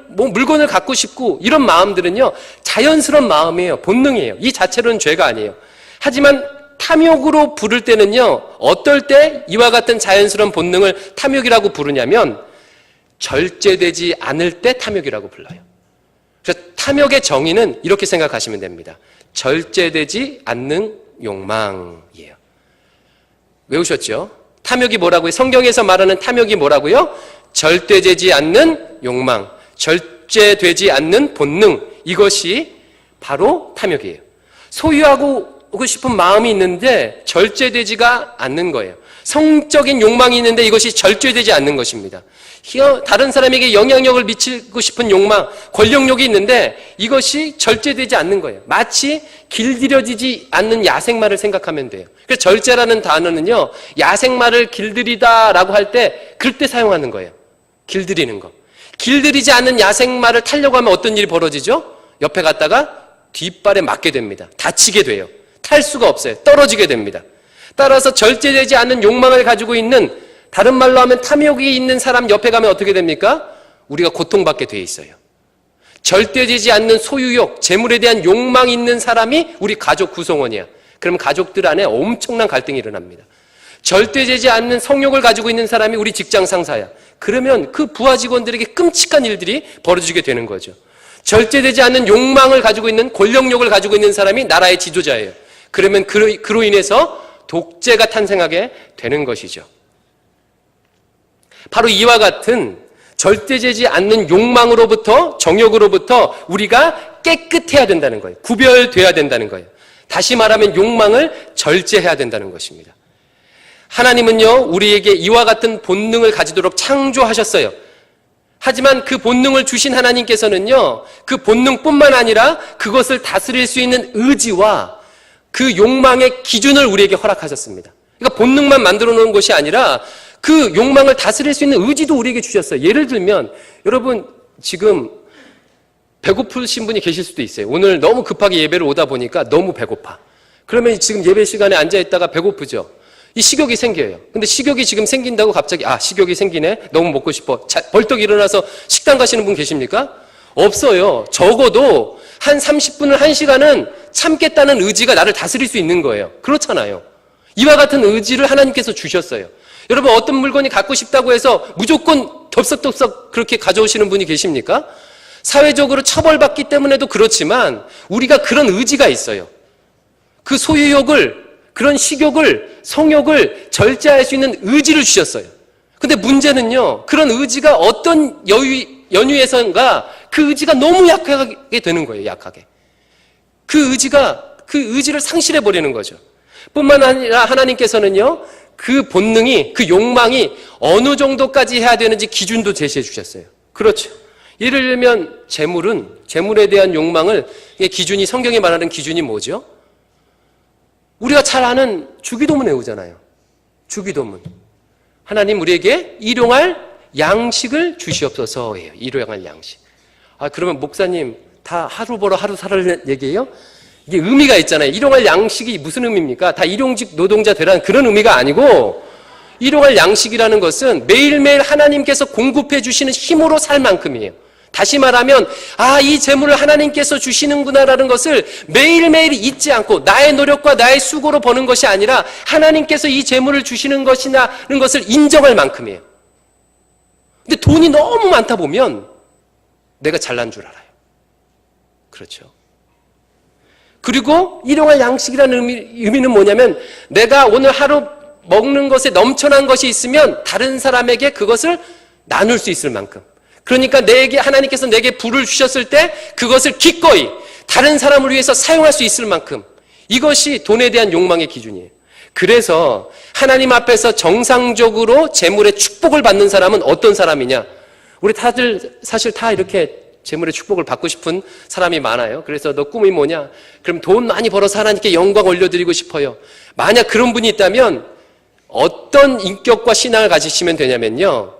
물건을 갖고 싶고 이런 마음들은요, 자연스러운 마음이에요. 본능이에요. 이 자체로는 죄가 아니에요. 하지만 탐욕으로 부를 때는요, 어떨 때 이와 같은 자연스러운 본능을 탐욕이라고 부르냐면, 절제되지 않을 때 탐욕이라고 불러요. 그래서 탐욕의 정의는 이렇게 생각하시면 됩니다. 절제되지 않는 욕망이에요. 외우셨죠? 탐욕이 뭐라고요? 성경에서 말하는 탐욕이 뭐라고요? 절대되지 않는 욕망, 절제되지 않는 본능, 이것이 바로 탐욕이에요. 소유하고 싶은 마음이 있는데 절제되지가 않는 거예요. 성적인 욕망이 있는데 이것이 절제되지 않는 것입니다. 다른 사람에게 영향력을 미치고 싶은 욕망, 권력욕이 있는데 이것이 절제되지 않는 거예요. 마치 길들여지지 않는 야생마를 생각하면 돼요. 그래서 절제라는 단어는요, 야생마를 길들이다라고 할 때 그럴 때 사용하는 거예요. 길들이는 거. 길들이지 않는 야생마를 타려고 하면 어떤 일이 벌어지죠? 옆에 갔다가 뒷발에 맞게 됩니다. 다치게 돼요. 탈 수가 없어요. 떨어지게 됩니다. 따라서 절제되지 않는 욕망을 가지고 있는, 다른 말로 하면 탐욕이 있는 사람 옆에 가면 어떻게 됩니까? 우리가 고통받게 돼 있어요. 절대되지 않는 소유욕, 재물에 대한 욕망이 있는 사람이 우리 가족 구성원이야. 그러면 가족들 안에 엄청난 갈등이 일어납니다. 절대되지 않는 성욕을 가지고 있는 사람이 우리 직장 상사야. 그러면 그 부하 직원들에게 끔찍한 일들이 벌어지게 되는 거죠. 절제되지 않는 욕망을 가지고 있는, 권력욕을 가지고 있는 사람이 나라의 지도자예요. 그러면 그로 인해서 독재가 탄생하게 되는 것이죠. 바로 이와 같은 절대되지 않는 욕망으로부터, 정욕으로부터 우리가 깨끗해야 된다는 거예요. 구별돼야 된다는 거예요. 다시 말하면 욕망을 절제해야 된다는 것입니다. 하나님은요, 우리에게 이와 같은 본능을 가지도록 창조하셨어요. 하지만 그 본능을 주신 하나님께서는요, 그 본능뿐만 아니라 그것을 다스릴 수 있는 의지와 그 욕망의 기준을 우리에게 허락하셨습니다. 그러니까 본능만 만들어 놓은 것이 아니라 그 욕망을 다스릴 수 있는 의지도 우리에게 주셨어요. 예를 들면, 여러분 지금 배고프신 분이 계실 수도 있어요. 오늘 너무 급하게 예배를 오다 보니까 너무 배고파. 그러면 지금 예배 시간에 앉아있다가 배고프죠. 이 식욕이 생겨요. 근데 식욕이 지금 생긴다고 갑자기 식욕이 생기네? 너무 먹고 싶어. 벌떡 일어나서 식당 가시는 분 계십니까? 없어요. 적어도 한 30분을 1시간은 참겠다는 의지가 나를 다스릴 수 있는 거예요. 그렇잖아요. 이와 같은 의지를 하나님께서 주셨어요. 여러분, 어떤 물건이 갖고 싶다고 해서 무조건 덥석덥석 그렇게 가져오시는 분이 계십니까? 사회적으로 처벌받기 때문에도 그렇지만 우리가 그런 의지가 있어요. 그 소유욕을, 그런 식욕을, 성욕을 절제할 수 있는 의지를 주셨어요. 근데 문제는요, 그런 의지가 어떤 연유에선가 그 의지가 너무 약하게 되는 거예요. 약하게. 그 의지를 상실해버리는 거죠. 뿐만 아니라 하나님께서는요, 그 본능이, 그 욕망이 어느 정도까지 해야 되는지 기준도 제시해 주셨어요. 그렇죠. 예를 들면 재물에 대한 욕망을, 기준이, 성경이 말하는 기준이 뭐죠? 우리가 잘 아는 주기도문 외우잖아요. 주기도문. 하나님 우리에게 일용할 양식을 주시옵소서예요. 일용할 양식. 그러면 목사님 다 하루 벌어 하루 살라는 얘기예요? 이게 의미가 있잖아요. 일용할 양식이 무슨 의미입니까? 다 일용직 노동자 되라는 그런 의미가 아니고, 일용할 양식이라는 것은 매일매일 하나님께서 공급해 주시는 힘으로 살 만큼이에요. 다시 말하면 이 재물을 하나님께서 주시는구나라는 것을 매일매일 잊지 않고 나의 노력과 나의 수고로 버는 것이 아니라 하나님께서 이 재물을 주시는 것이라는 것을 인정할 만큼이에요. 근데 돈이 너무 많다 보면 내가 잘난 줄 알아요. 그렇죠. 그리고 일용할 양식이라는 의미는 뭐냐면, 내가 오늘 하루 먹는 것에 넘쳐난 것이 있으면 다른 사람에게 그것을 나눌 수 있을 만큼, 그러니까 하나님께서 내게 부를 주셨을 때 그것을 기꺼이 다른 사람을 위해서 사용할 수 있을 만큼, 이것이 돈에 대한 욕망의 기준이에요. 그래서 하나님 앞에서 정상적으로 재물의 축복을 받는 사람은 어떤 사람이냐? 우리 다들 사실 다 이렇게 재물의 축복을 받고 싶은 사람이 많아요. 그래서 너 꿈이 뭐냐? 그럼 돈 많이 벌어서 하나님께 영광 올려드리고 싶어요. 만약 그런 분이 있다면 어떤 인격과 신앙을 가지시면 되냐면요.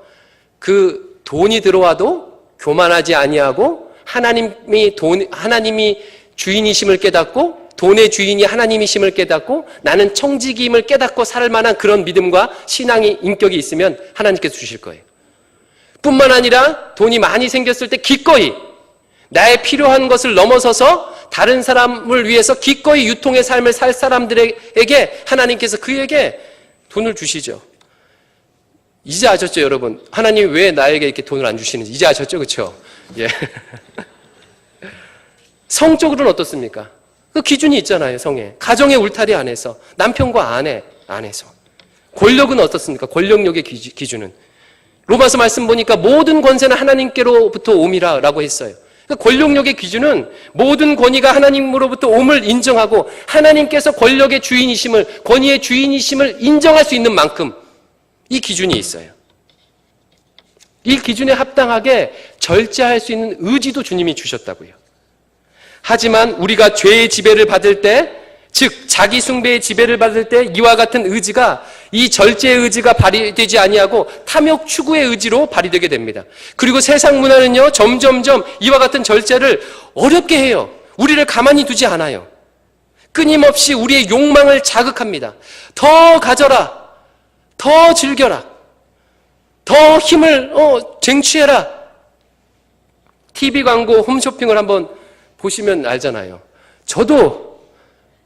그 돈이 들어와도 교만하지 아니하고 하나님이 주인이심을 깨닫고 돈의 주인이 하나님이심을 깨닫고 나는 청지기임을 깨닫고 살 만한 그런 믿음과 신앙의 인격이 있으면 하나님께서 주실 거예요. 뿐만 아니라 돈이 많이 생겼을 때 기꺼이 나의 필요한 것을 넘어서서 다른 사람을 위해서 기꺼이 유통의 삶을 살 사람들에게 하나님께서 그에게 돈을 주시죠. 이제 아셨죠, 여러분? 하나님 왜 나에게 이렇게 돈을 안 주시는지 이제 아셨죠, 그렇죠? 예. 성적으로는 어떻습니까? 그 기준이 있잖아요, 성에. 가정의 울타리 안에서, 남편과 아내 안에서. 권력은 어떻습니까? 권력력의 기준은. 로마서 말씀 보니까 모든 권세는 하나님께로부터 옴이라고 했어요. 그러니까 권력력의 기준은 모든 권위가 하나님으로부터 옴을 인정하고 하나님께서 권력의 주인이심을, 권위의 주인이심을 인정할 수 있는 만큼 이 기준이 있어요. 이 기준에 합당하게 절제할 수 있는 의지도 주님이 주셨다고요. 하지만 우리가 죄의 지배를 받을 때, 즉 자기 숭배의 지배를 받을 때 이와 같은 의지가 이 절제의 의지가 발휘되지 아니하고 탐욕 추구의 의지로 발휘되게 됩니다. 그리고 세상 문화는요, 점점점 이와 같은 절제를 어렵게 해요. 우리를 가만히 두지 않아요. 끊임없이 우리의 욕망을 자극합니다. 더 가져라, 더 즐겨라, 더 힘을 쟁취해라. TV 광고, 홈쇼핑을 한번 보시면 알잖아요. 저도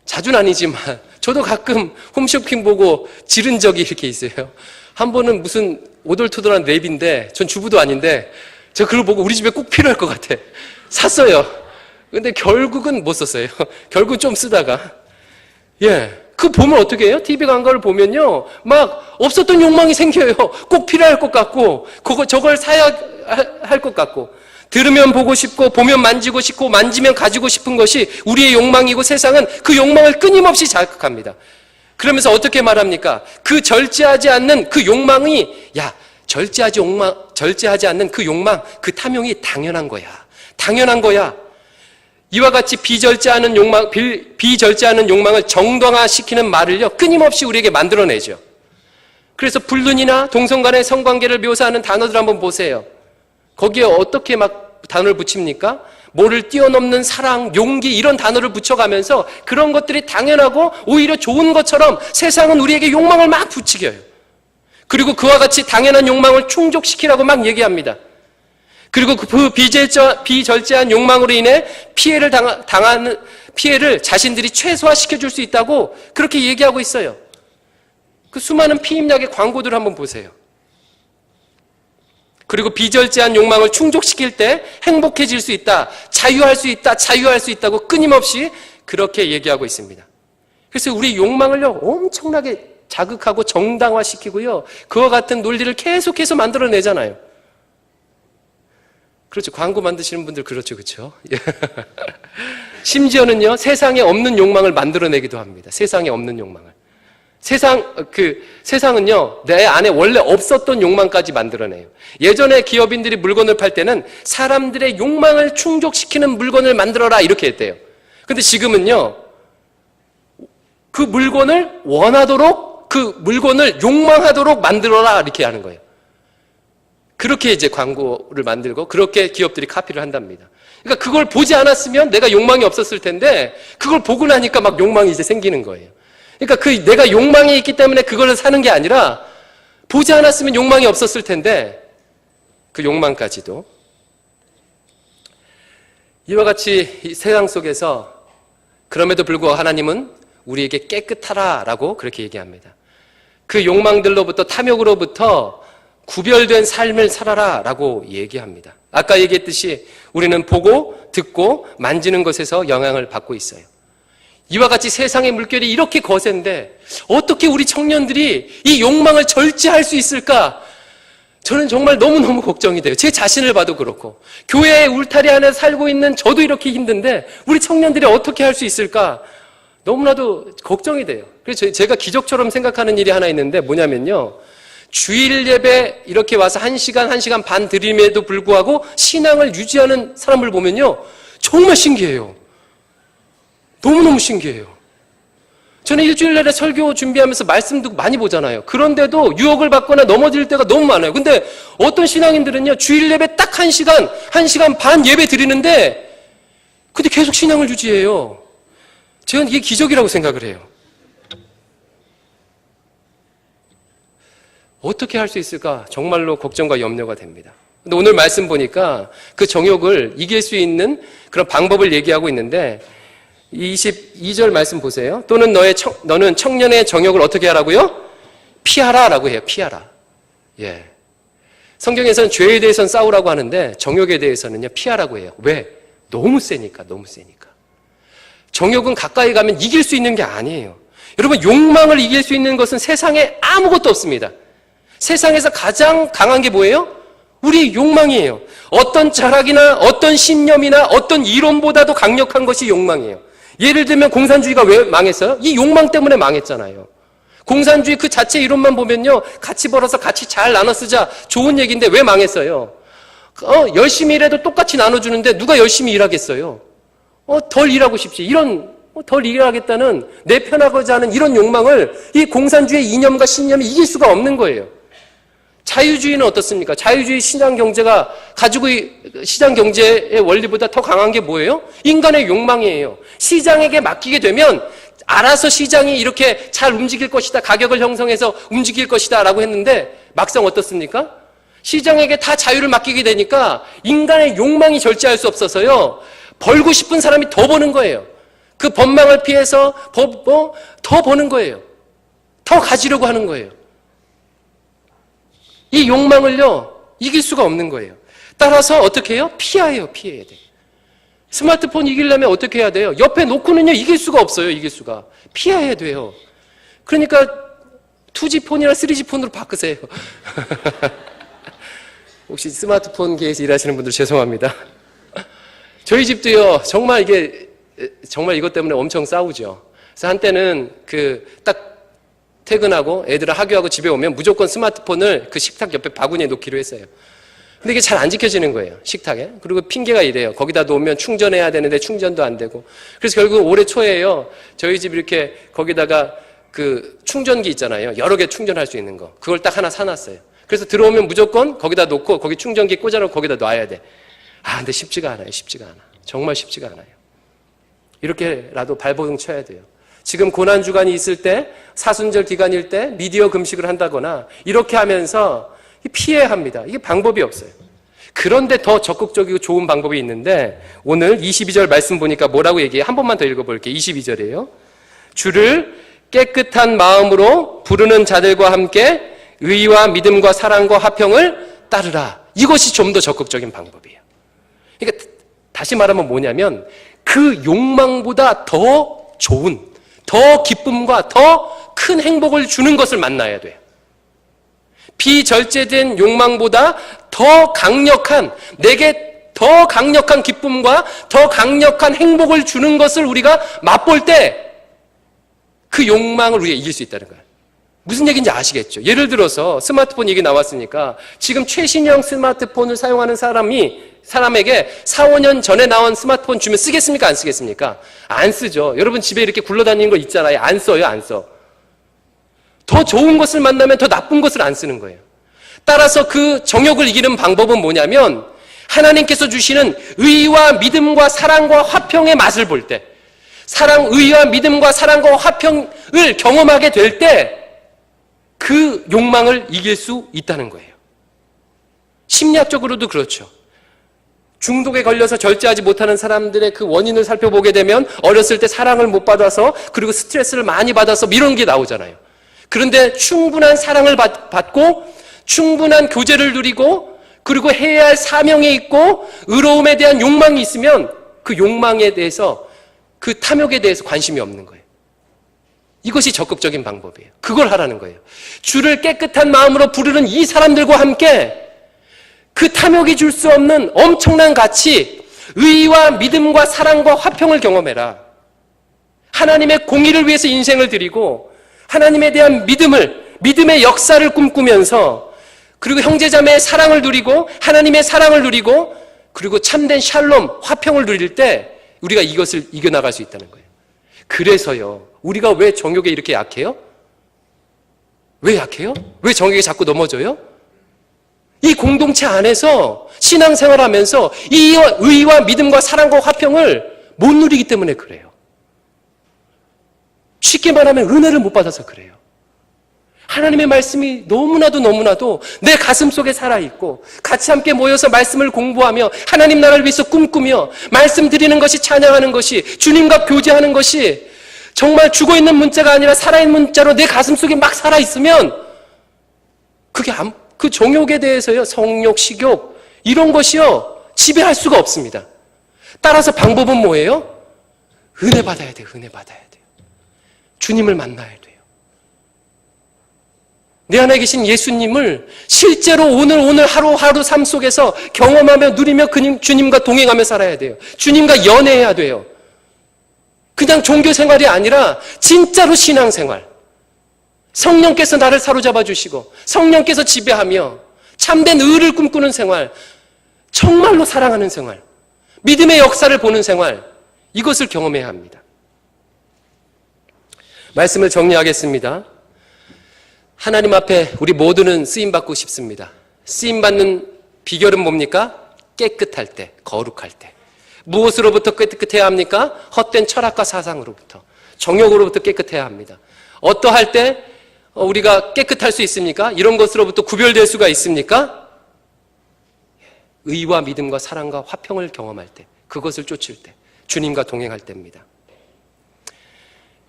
자주는 아니지만 저도 가끔 홈쇼핑 보고 지른 적이 이렇게 있어요. 한 번은 무슨 오돌토돌한 랩인데, 전 주부도 아닌데 저 그걸 보고 우리 집에 꼭 필요할 것 같아. 샀어요. 근데 결국은 못 썼어요. 결국은 좀 쓰다가. 그 보면 어떻게 해요? TV 광고를 보면요, 막 없었던 욕망이 생겨요. 꼭 필요할 것 같고, 저걸 사야 할 것 같고, 들으면 보고 싶고, 보면 만지고 싶고, 만지면 가지고 싶은 것이 우리의 욕망이고, 세상은 그 욕망을 끊임없이 자극합니다. 그러면서 어떻게 말합니까? 그 절제하지 않는 그 욕망이, 절제하지 않는 그 욕망, 그 탐욕이 당연한 거야. 당연한 거야. 이와 같이 비절제하는 욕망을 정당화시키는 말을요, 끊임없이 우리에게 만들어내죠. 그래서 불륜이나 동성 간의 성관계를 묘사하는 단어들 한번 보세요. 거기에 어떻게 막 단어를 붙입니까? 뭐를 뛰어넘는 사랑, 용기 이런 단어를 붙여가면서 그런 것들이 당연하고 오히려 좋은 것처럼 세상은 우리에게 욕망을 막 부추겨요. 그리고 그와 같이 당연한 욕망을 충족시키라고 막 얘기합니다. 그리고 그 비절제한 욕망으로 인해 당하는 피해를 자신들이 최소화시켜줄 수 있다고 그렇게 얘기하고 있어요. 그 수많은 피임약의 광고들을 한번 보세요. 그리고 비절제한 욕망을 충족시킬 때 행복해질 수 있다, 자유할 수 있다고 끊임없이 그렇게 얘기하고 있습니다. 그래서 우리 욕망을요, 엄청나게 자극하고 정당화시키고요, 그와 같은 논리를 계속해서 만들어내잖아요. 그렇죠. 광고 만드시는 분들 그렇죠. 그렇죠. 심지어는요, 세상에 없는 욕망을 만들어내기도 합니다. 세상에 없는 욕망을. 세상은요, 내 안에 원래 없었던 욕망까지 만들어내요. 예전에 기업인들이 물건을 팔 때는 사람들의 욕망을 충족시키는 물건을 만들어라 이렇게 했대요. 근데 지금은요, 그 물건을 원하도록, 그 물건을 욕망하도록 만들어라 이렇게 하는 거예요. 그렇게 이제 광고를 만들고 그렇게 기업들이 카피를 한답니다. 그러니까 그걸 보지 않았으면 내가 욕망이 없었을 텐데 그걸 보고 나니까 막 욕망이 이제 생기는 거예요. 그러니까 내가 욕망이 있기 때문에 그걸 사는 게 아니라 보지 않았으면 욕망이 없었을 텐데 그 욕망까지도. 이와 같이 이 세상 속에서 그럼에도 불구하고 하나님은 우리에게 깨끗하라라고 그렇게 얘기합니다. 그 욕망들로부터, 탐욕으로부터 구별된 삶을 살아라라고 얘기합니다. 아까 얘기했듯이 우리는 보고 듣고 만지는 것에서 영향을 받고 있어요. 이와 같이 세상의 물결이 이렇게 거센데 어떻게 우리 청년들이 이 욕망을 절제할 수 있을까? 저는 정말 너무너무 걱정이 돼요. 제 자신을 봐도 그렇고 교회의 울타리 안에 살고 있는 저도 이렇게 힘든데 우리 청년들이 어떻게 할 수 있을까? 너무나도 걱정이 돼요. 그래서 제가 기적처럼 생각하는 일이 하나 있는데 뭐냐면요. 주일 예배 이렇게 와서 1시간, 1시간 반 드림에도 불구하고 신앙을 유지하는 사람을 보면요. 정말 신기해요. 너무너무 신기해요. 저는 일주일 내내 설교 준비하면서 말씀 듣고 많이 보잖아요. 그런데도 유혹을 받거나 넘어질 때가 너무 많아요. 근데 어떤 신앙인들은요, 주일 예배 딱 1시간, 1시간 반 예배 드리는데, 근데 계속 신앙을 유지해요. 저는 이게 기적이라고 생각을 해요. 어떻게 할 수 있을까? 정말로 걱정과 염려가 됩니다. 근데 오늘 말씀 보니까 그 정욕을 이길 수 있는 그런 방법을 얘기하고 있는데, 22절 말씀 보세요. 또는 너는 청년의 정욕을 어떻게 하라고요? 피하라 라고 해요. 피하라. 예. 성경에서는 죄에 대해서는 싸우라고 하는데 정욕에 대해서는요, 피하라고 해요. 왜? 너무 세니까, 너무 세니까. 정욕은 가까이 가면 이길 수 있는 게 아니에요. 여러분, 욕망을 이길 수 있는 것은 세상에 아무것도 없습니다. 세상에서 가장 강한 게 뭐예요? 우리 욕망이에요. 어떤 철학이나 어떤 신념이나 어떤 이론보다도 강력한 것이 욕망이에요. 예를 들면 공산주의가 왜 망했어요? 이 욕망 때문에 망했잖아요. 공산주의 그 자체 이론만 보면요, 같이 벌어서 같이 잘 나눠 쓰자, 좋은 얘기인데 왜 망했어요? 열심히 일해도 똑같이 나눠주는데 누가 열심히 일하겠어요? 덜 일하고 싶지. 이런 덜 일하겠다는, 내 편하고자 하는 이런 욕망을 이 공산주의 이념과 신념이 이길 수가 없는 거예요. 자유주의는 어떻습니까? 자유주의 시장 경제가 가지고 시장 경제의 원리보다 더 강한 게 뭐예요? 인간의 욕망이에요. 시장에게 맡기게 되면 알아서 시장이 이렇게 잘 움직일 것이다, 가격을 형성해서 움직일 것이다 라고 했는데 막상 어떻습니까? 시장에게 다 자유를 맡기게 되니까 인간의 욕망이 절제할 수 없어서요, 벌고 싶은 사람이 더 버는 거예요. 그 법망을 피해서 더 버는 거예요. 더 가지려고 하는 거예요. 이 욕망을요, 이길 수가 없는 거예요. 따라서 어떻게 해요? 피해야 돼요. 스마트폰 이기려면 어떻게 해야 돼요? 옆에 놓고는요, 이길 수가 없어요, 이길 수가. 피해야 돼요. 그러니까 2G폰이나 3G폰으로 바꾸세요. 혹시 스마트폰 계에서 일하시는 분들 죄송합니다. 저희 집도요, 정말 이것 때문에 엄청 싸우죠. 그래서 한때는 딱 퇴근하고 애들을 학교하고 집에 오면 무조건 스마트폰을 그 식탁 옆에 바구니에 놓기로 했어요. 근데 이게 잘 안 지켜지는 거예요, 식탁에. 그리고 핑계가 이래요. 거기다 놓으면 충전해야 되는데 충전도 안 되고. 그래서 결국 올해 초에요, 저희 집 이렇게 거기다가 그 충전기 있잖아요. 여러 개 충전할 수 있는 거. 그걸 딱 하나 사놨어요. 그래서 들어오면 무조건 거기다 놓고 거기 충전기 꽂아놓고 거기다 놔야 돼. 근데 쉽지가 않아요. 쉽지가 않아. 정말 쉽지가 않아요. 이렇게라도 발버둥 쳐야 돼요. 지금 고난주간이 있을 때, 사순절 기간일 때 미디어 금식을 한다거나 이렇게 하면서 피해야 합니다. 이게 방법이 없어요. 그런데 더 적극적이고 좋은 방법이 있는데, 오늘 22절 말씀 보니까 뭐라고 얘기해요? 한 번만 더 읽어볼게요. 22절이에요. 주를 깨끗한 마음으로 부르는 자들과 함께 의와 믿음과 사랑과 화평을 따르라. 이것이 좀 더 적극적인 방법이에요. 그러니까 다시 말하면 뭐냐면, 그 욕망보다 더 좋은, 더 기쁨과 더 큰 행복을 주는 것을 만나야 돼요. 비절제된 욕망보다 더 강력한, 내게 더 강력한 기쁨과 더 강력한 행복을 주는 것을 우리가 맛볼 때 그 욕망을 우리가 이길 수 있다는 거예요. 무슨 얘기인지 아시겠죠? 예를 들어서 스마트폰 얘기 나왔으니까 지금 최신형 스마트폰을 사용하는 사람에게 4, 5년 전에 나온 스마트폰 주면 쓰겠습니까? 안 쓰겠습니까? 안 쓰죠. 여러분 집에 이렇게 굴러다니는 거 있잖아요. 안 써요. 안 써. 더 좋은 것을 만나면 더 나쁜 것을 안 쓰는 거예요. 따라서 그 정욕을 이기는 방법은 뭐냐면, 하나님께서 주시는 의와 믿음과 사랑과 화평의 맛을 볼 때, 의와 믿음과 사랑과 화평을 경험하게 될 때 그 욕망을 이길 수 있다는 거예요. 심리학적으로도 그렇죠. 중독에 걸려서 절제하지 못하는 사람들의 그 원인을 살펴보게 되면 어렸을 때 사랑을 못 받아서, 그리고 스트레스를 많이 받아서 이런 게 나오잖아요. 그런데 충분한 사랑을 받고 충분한 교제를 누리고 그리고 해야 할 사명이 있고 의로움에 대한 욕망이 있으면 그 욕망에 대해서, 그 탐욕에 대해서 관심이 없는 거예요. 이것이 적극적인 방법이에요. 그걸 하라는 거예요. 주를 깨끗한 마음으로 부르는 이 사람들과 함께 그 탐욕이 줄 수 없는 엄청난 가치, 의와 믿음과 사랑과 화평을 경험해라. 하나님의 공의를 위해서 인생을 드리고 하나님에 대한 믿음의 역사를 꿈꾸면서 그리고 형제자매의 사랑을 누리고 하나님의 사랑을 누리고 그리고 참된 샬롬, 화평을 누릴 때 우리가 이것을 이겨나갈 수 있다는 거예요. 그래서요, 우리가 왜 정욕에 이렇게 약해요? 왜 약해요? 왜 정욕에 자꾸 넘어져요? 이 공동체 안에서 신앙생활하면서 이 의와 믿음과 사랑과 화평을 못 누리기 때문에 그래요. 쉽게 말하면 은혜를 못 받아서 그래요. 하나님의 말씀이 너무나도 내 가슴 속에 살아있고 같이 함께 모여서 말씀을 공부하며 하나님 나라를 위해서 꿈꾸며 말씀 드리는 것이, 찬양하는 것이, 주님과 교제하는 것이 정말 죽어있는 문자가 아니라 살아있는 문자로 내 가슴 속에 막 살아있으면 그게 그 정욕에 대해서요, 성욕, 식욕 이런 것이요 지배할 수가 없습니다. 따라서 방법은 뭐예요? 은혜 받아야 돼요. 은혜 받아야 돼요. 주님을 만나야 돼요. 내 안에 계신 예수님을 실제로 오늘 하루하루 삶 속에서 경험하며 누리며 주님과 동행하며 살아야 돼요. 주님과 연애해야 돼요. 그냥 종교 생활이 아니라 진짜로 신앙 생활. 성령께서 나를 사로잡아 주시고 성령께서 지배하며 참된 의를 꿈꾸는 생활, 정말로 사랑하는 생활, 믿음의 역사를 보는 생활, 이것을 경험해야 합니다. 말씀을 정리하겠습니다. 하나님 앞에 우리 모두는 쓰임받고 싶습니다. 쓰임받는 비결은 뭡니까? 깨끗할 때, 거룩할 때. 무엇으로부터 깨끗해야 합니까? 헛된 철학과 사상으로부터, 정욕으로부터 깨끗해야 합니다. 어떠할 때 우리가 깨끗할 수 있습니까? 이런 것으로부터 구별될 수가 있습니까? 의와 믿음과 사랑과 화평을 경험할 때, 그것을 쫓을 때, 주님과 동행할 때입니다.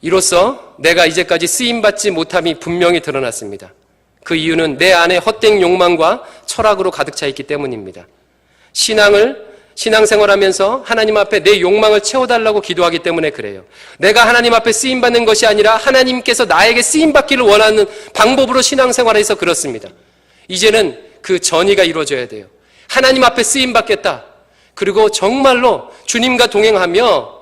이로써 내가 이제까지 쓰임받지 못함이 분명히 드러났습니다. 그 이유는 내 안에 헛된 욕망과 철학으로 가득 차 있기 때문입니다. 신앙생활하면서 하나님 앞에 내 욕망을 채워달라고 기도하기 때문에 그래요. 내가 하나님 앞에 쓰임받는 것이 아니라 하나님께서 나에게 쓰임받기를 원하는 방법으로 신앙생활해서 그렇습니다. 이제는 그 전이가 이루어져야 돼요. 하나님 앞에 쓰임받겠다. 그리고 정말로 주님과 동행하며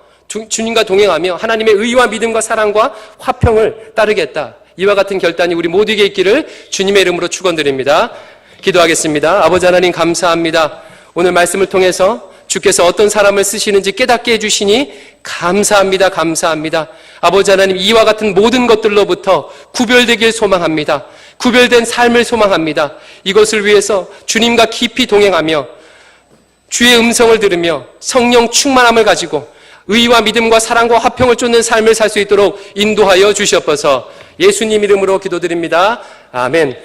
하나님의 의와 믿음과 사랑과 화평을 따르겠다. 이와 같은 결단이 우리 모두에게 있기를 주님의 이름으로 축원드립니다. 기도하겠습니다. 아버지 하나님 감사합니다. 오늘 말씀을 통해서 주께서 어떤 사람을 쓰시는지 깨닫게 해주시니 감사합니다. 감사합니다. 아버지 하나님, 이와 같은 모든 것들로부터 구별되길 소망합니다. 구별된 삶을 소망합니다. 이것을 위해서 주님과 깊이 동행하며 주의 음성을 들으며 성령 충만함을 가지고 의와 믿음과 사랑과 화평을 쫓는 삶을 살 수 있도록 인도하여 주시옵소서. 예수님 이름으로 기도드립니다. 아멘.